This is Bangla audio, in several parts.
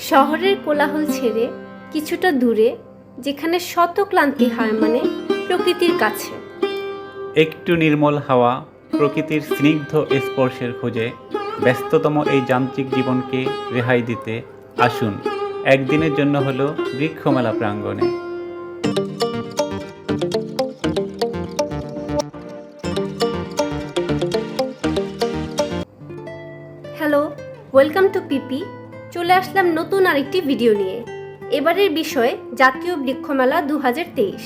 শহরের কোলাহল ছেড়ে কিছুটা দূরে, যেখানে শত ক্লান্তি হার মানে প্রকৃতির কাছে। একটু নির্মল হাওয়া, প্রকৃতির স্নিগ্ধ স্পর্শের খোঁজে ব্যস্ততম এই যান্ত্রিক জীবনকে রেহাই দিতে আসুন একদিনের জন্য হলো বৃক্ষমেলা প্রাঙ্গণে। হ্যালো, ওয়েলকাম টু পিপি। চলে আসলাম নতুন আরেকটি ভিডিও নিয়ে। এবারের বিষয় জাতীয় বৃক্ষমেলা 2023।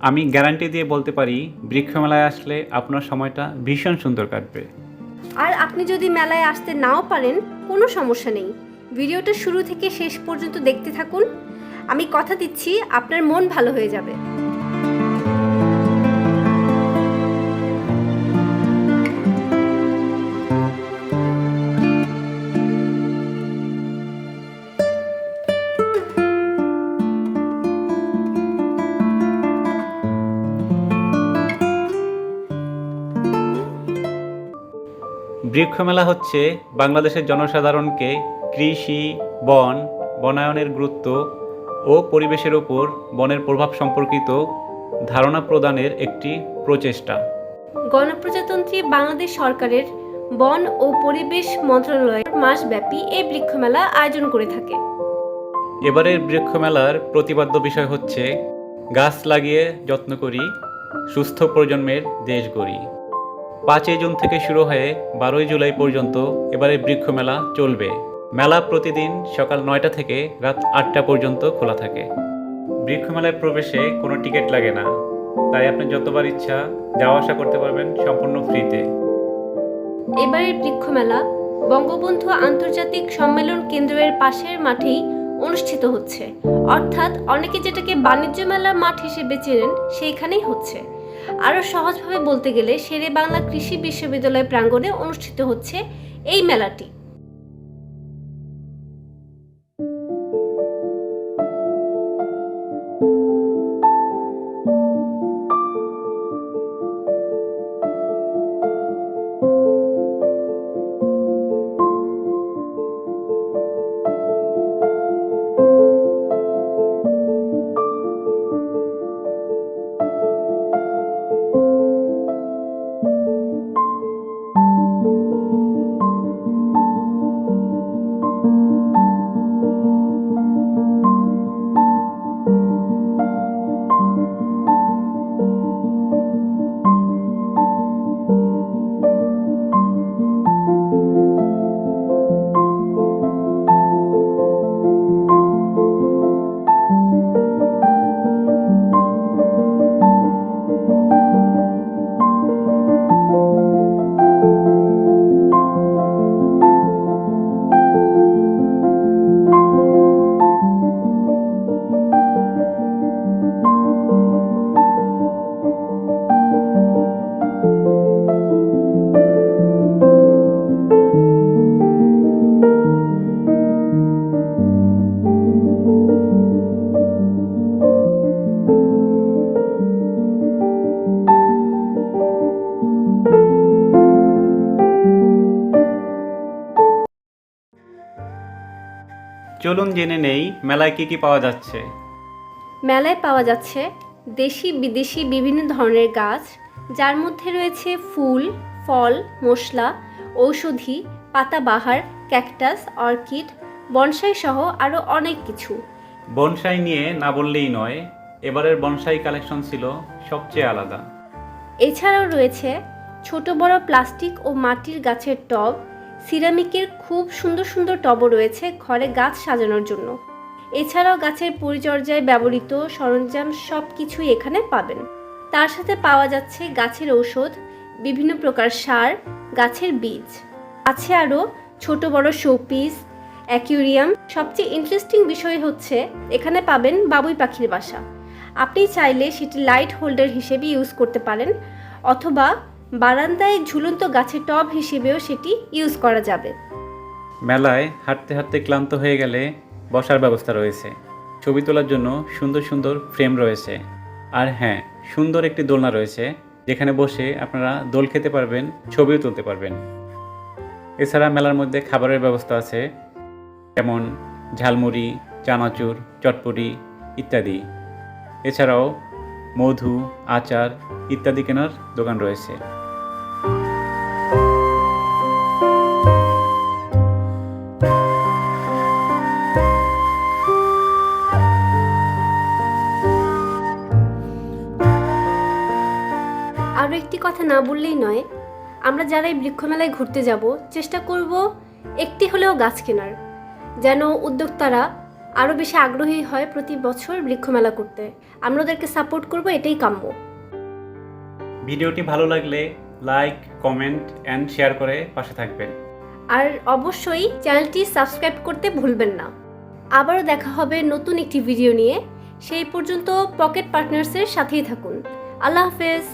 আমি গ্যারান্টি দিয়ে বলতে পারি বৃক্ষমেলায় আসলে আপনার সময়টা ভীষণ সুন্দর কাটবে। আর আপনি যদি মেলায় আসতে নাও পারেন, কোনো সমস্যা নেই। ভিডিওটা শুরু থেকে শেষ পর্যন্ত দেখতে থাকুন। আমি কথা দিচ্ছি আপনার মন ভালো হয়ে যাবে। বৃক্ষমেলা হচ্ছে বাংলাদেশের জনসাধারণকে কৃষি, বন, বনায়নের গুরুত্ব ও পরিবেশের ওপর বনের প্রভাব সম্পর্কিত ধারণা প্রদানের একটি প্রচেষ্টা। গণপ্রজাতন্ত্রী বাংলাদেশ সরকারের বন ও পরিবেশ মন্ত্রণালয় মাসব্যাপী এই বৃক্ষমেলা আয়োজন করে থাকে। এবারের বৃক্ষমেলার প্রতিপাদ্য বিষয় হচ্ছে গাছ লাগিয়ে যত্ন করি, সুস্থ প্রজন্মের দেশ গড়ি। 5 জুন থেকে শুরু হয়ে 12 জুলাই পর্যন্ত এবারে বৃক্ষমেলা চলবে। মেলা প্রতিদিন সকাল 9টা থেকে রাত 8টা পর্যন্ত খোলা থাকে। বৃক্ষমেলায় প্রবেশে কোনো টিকিট লাগে না, তাই আপনি যতবার ইচ্ছা যাওয়া আসা করতে পারবেন সম্পূর্ণ ফ্রিতে। এবারের বৃক্ষমেলা বঙ্গবন্ধু আন্তর্জাতিক সম্মেলন কেন্দ্রের পাশের মাঠেই অনুষ্ঠিত হচ্ছে, অর্থাৎ অনেকে যেটাকে বাণিজ্য মেলার মাঠ হিসেবে চেনেন সেইখানেই হচ্ছে। আরও সহজভাবে বলতে গেলে শেরে বাংলা কৃষি বিশ্ববিদ্যালয় প্রাঙ্গণে অনুষ্ঠিত হচ্ছে এই মেলাটি। চলুন জেনে নেই মেলায় কি কি পাওয়া যাচ্ছে। মেলায় পাওয়া যাচ্ছে দেশি বিদেশি বিভিন্ন ধরনের গাছ, যার মধ্যে রয়েছে ফুল, ফল, মশলা, ঔষধি, পাতাবাহার, ক্যাকটাস, অর্কিড, বনসাই সহ আরও অনেক কিছু। বনসাই নিয়ে না বললেই নয়, এবারের বনসাই কালেকশন ছিল সবচেয়ে আলাদা। এছাড়াও রয়েছে ছোট বড় প্লাস্টিক ও মাটির গাছের টব, সিরামিকের খুব সুন্দর সুন্দর টবও রয়েছে ঘরে গাছ সাজানোর জন্য। এছাড়াও গাছের পরিচর্যায় ব্যবহৃত সরঞ্জাম সব কিছুই এখানে পাবেন। তার সাথে পাওয়া যাচ্ছে গাছের ঔষধ, বিভিন্ন প্রকার সার, গাছের বীজ। আছে আরও ছোট বড় শোপিস, অ্যাকুয়ারিয়াম। সবচেয়ে ইন্টারেস্টিং বিষয় হচ্ছে এখানে পাবেন বাবুই পাখির বাসা। আপনি চাইলে সেটি লাইট হোল্ডার হিসেবে ইউজ করতে পারেন, অথবা বারান্দায় ঝুলন্ত গাছের টব হিসেবেও সেটি ইউজ করা যাবে। মেলায় হাঁটতে হাঁটতে ক্লান্ত হয়ে গেলে বসার ব্যবস্থা রয়েছে, ছবি তোলার জন্য সুন্দর সুন্দর ফ্রেম রয়েছে, আর হ্যাঁ, সুন্দর একটি দোলনা রয়েছে যেখানে বসে আপনারা দোল খেতে পারবেন, ছবিও তুলতে পারবেন। এছাড়া মেলার মধ্যে খাবারের ব্যবস্থা আছে, যেমন ঝালমুড়ি, চানাচুর, চটপটি ইত্যাদি। এছাড়াও মধু, আচার ইত্যাদি কেনার দোকান রয়েছে। আরও একটি কথা না বললেই নয়, আমরা যারা এই বৃক্ষমেলায় ঘুরতে যাব চেষ্টা করব একটি হলেও গাছ কেনার, যেন উদ্যোক্তারা আরও বেশি আগ্রহী হয় প্রতি বছর বৃক্ষমেলা করতে। আমরা ওদেরকে সাপোর্ট করব, এটাই কাম্য। ভিডিওটি ভালো লাগলে লাইক, কমেন্ট অ্যান্ড শেয়ার করে পাশে থাকবেন। আর অবশ্যই চ্যানেলটি সাবস্ক্রাইব করতে ভুলবেন না। আবারও দেখা হবে নতুন একটি ভিডিও নিয়ে। সেই পর্যন্ত পকেট পার্টনার্সের সাথেই থাকুন। আল্লাহ হাফেজ।